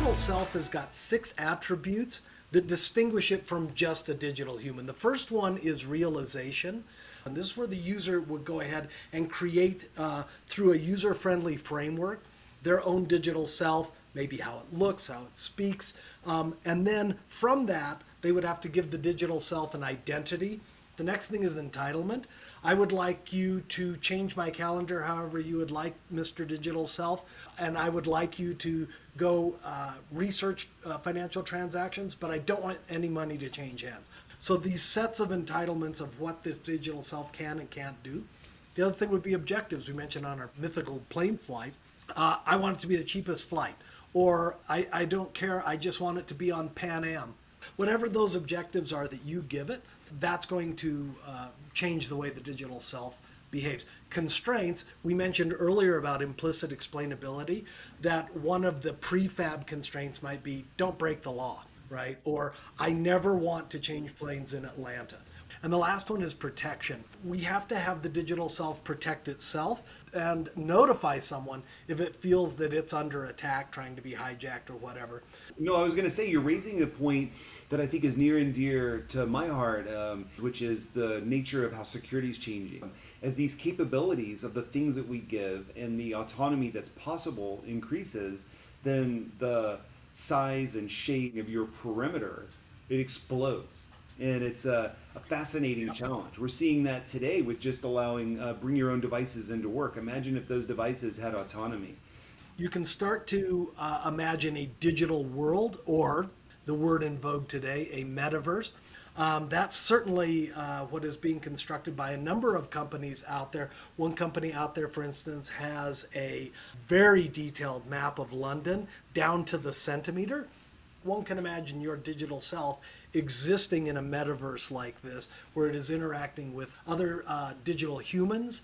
digital self has got 6 attributes that distinguish it from just a digital human. The first one is realization. And this is where the user would go ahead and create, through a user-friendly framework, their own digital self, maybe how it looks, how it speaks. And then from that, they would have to give the digital self an identity. The next thing is entitlement. I would like you to change my calendar however you would like, Mr. Digital Self, and I would like you to go research financial transactions, but I don't want any money to change hands. So these sets of entitlements of what this digital self can and can't do. The other thing would be objectives. We mentioned on our mythical plane flight. I want it to be the cheapest flight, or I don't care, I just want it to be on Pan Am. Whatever those objectives are that you give it, that's going to change the way the digital self behaves. Constraints, we mentioned earlier about implicit explainability, that one of the prefab constraints might be don't break the law, right? Or I never want to change planes in Atlanta. And the last one is protection. We have to have the digital self protect itself and notify someone if it feels that it's under attack, trying to be hijacked or whatever. No, I was going to say, you're raising a point that I think is near and dear to my heart, which is the nature of how security is changing. As these capabilities of the things that we give and the autonomy that's possible increases, then the size and shape of your perimeter, it explodes. And it's a fascinating challenge. We're seeing that today with just allowing bring your own devices into work. Imagine if those devices had autonomy. You can start to imagine a digital world, or the word in vogue today, a metaverse. That's certainly what is being constructed by a number of companies out there. One company out there, for instance, has a very detailed map of London down to the centimeter. One can imagine your digital self existing in a metaverse like this, where it is interacting with other digital humans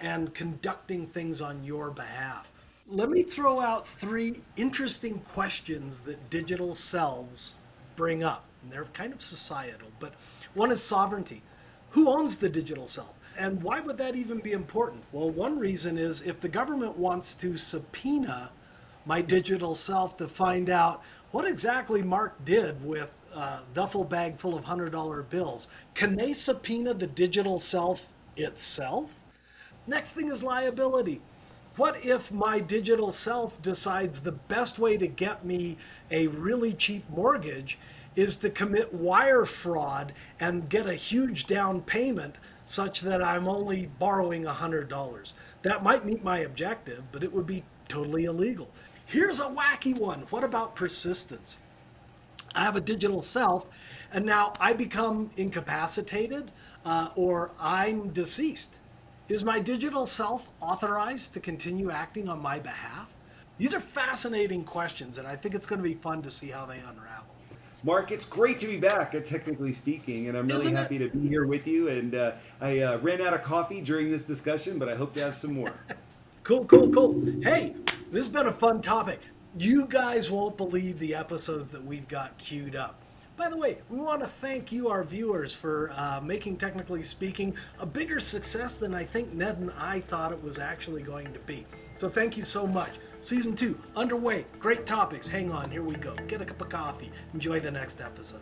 and conducting things on your behalf. Let me throw out 3 interesting questions that digital selves bring up. And they're kind of societal, but one is sovereignty. Who owns the digital self? And why would that even be important? Well, one reason is if the government wants to subpoena my digital self to find out what exactly Mark did with a duffel bag full of $100 bills, can they subpoena the digital self itself? Next thing is liability. What if my digital self decides the best way to get me a really cheap mortgage is to commit wire fraud and get a huge down payment such that I'm only borrowing $100? That might meet my objective, but it would be totally illegal. Here's a wacky one. What about persistence? I have a digital self, and now I become incapacitated or I'm deceased. Is my digital self authorized to continue acting on my behalf? These are fascinating questions, and I think it's going to be fun to see how they unravel. Mark, it's great to be back at Technically Speaking, and I'm really happy to be here with you. And I ran out of coffee during this discussion, but I hope to have some more. Cool, cool, cool. Hey, this has been a fun topic. You guys won't believe the episodes that we've got queued up. By the way, we want to thank you, our viewers, for making Technically Speaking a bigger success than I think Ned and I thought it was actually going to be. So thank you so much. Season 2, underway. Great topics. Hang on, here we go. Get a cup of coffee. Enjoy the next episode.